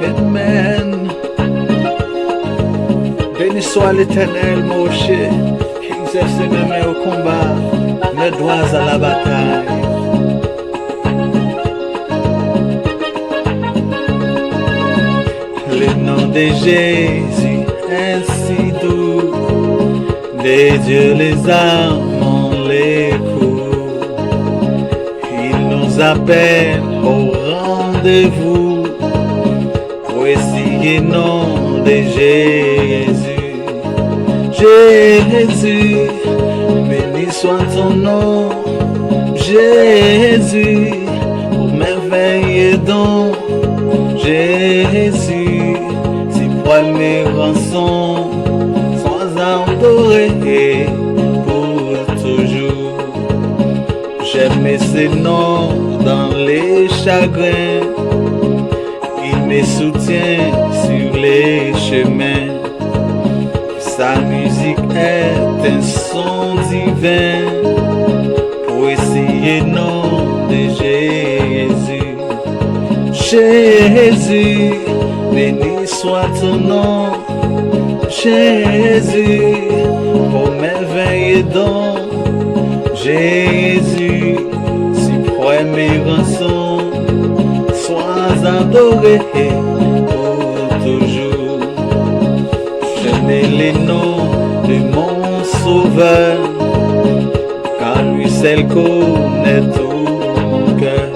Amen. Béni soit l'Éternel, Moshe, qui exerce mes mains au combat, mes doigts à la bataille. Le nom de Jésus est si doux, des dieux les âmes ont les coups. Il nous appelle au rendez-vous, voici le nom de Jésus. Jésus, béni soit ton nom, Jésus, pour merveille et don. Jésus, si premier rançon, sois adoré pour toujours. J'aime ce nom dans les chagrins, il me soutient sur les chemins. Sa musique est un son divin, pour essayer le nom de Jésus. Jésus, béni soit ton nom, Jésus, pour merveille et don. Jésus, si premier rançon, sois adoré pour toujours. Je n'ai les noms de mon sauveur, car lui seul connaît tout mon cœur.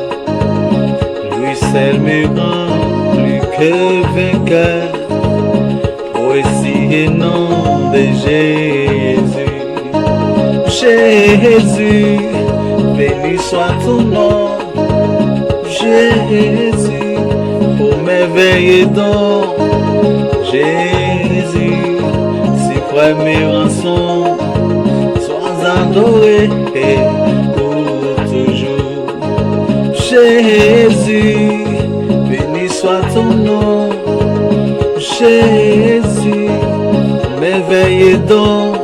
Lui seul me rend plus que vainqueur, voici le nom de Jésus. Jésus, béni soit ton nom, Jésus, pour merveille et don. Jésus, si premier rançon, sois adoré pour toujours. Jésus, béni soit ton nom, Jésus, merveille et don.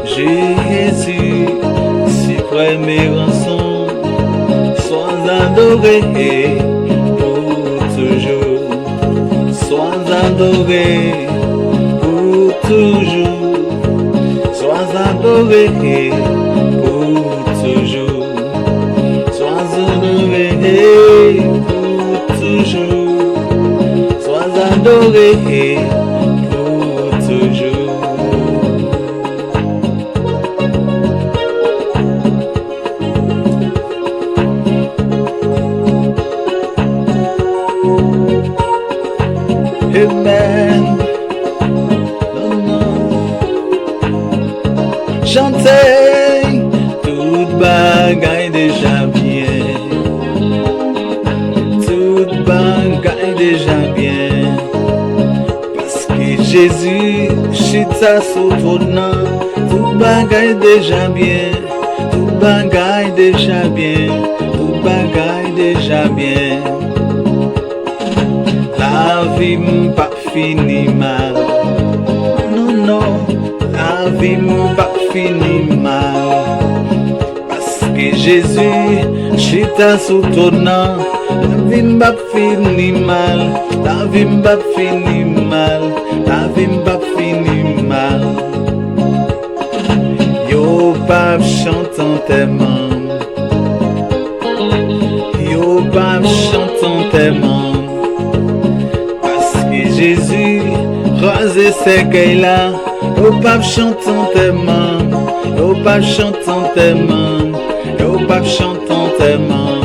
Jésus, si premier rançon, sois adoré pour toujours. Sois adoré pour toujours. Sois adoré pour toujours. Sois adoré pour toujours. Sois adoré pour toujours. Amen. Non, non. Chantez, toute bagaille déjà bien. Toute bagaille déjà bien. Parce que Jésus, chita sous ton nom. Toute bagaille déjà bien. Toute bagaille déjà bien. Toute bagaille déjà bien. La vie m'a pas fini mal. Non, non, la vie m'a pas fini mal. Parce que Jésus, chita sous ton nom. La vie m'a pas fini mal. La vie m'a pas fini mal. La vie m'a pas fini mal. Yo, pape, chantant tes mains. Yo, pape, chantant tes mains. Jésus, rasé ces cailles-là, au pape chantant tes mains, au pape chantant tes mains, au pape chantant tes mains.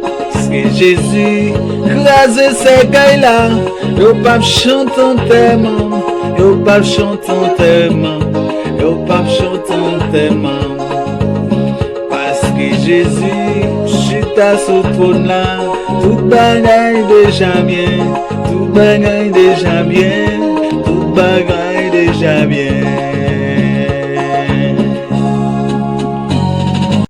Parce que Jésus, rasé ces cailles-là, au pape chantant tes mains, au pape chantant tes mains, au pape chantant tes mains. Parce que Jésus, chita sous ton là, tout bagaille déjà bien. Tout bagaille déjà bien, tout bagaille déjà bien.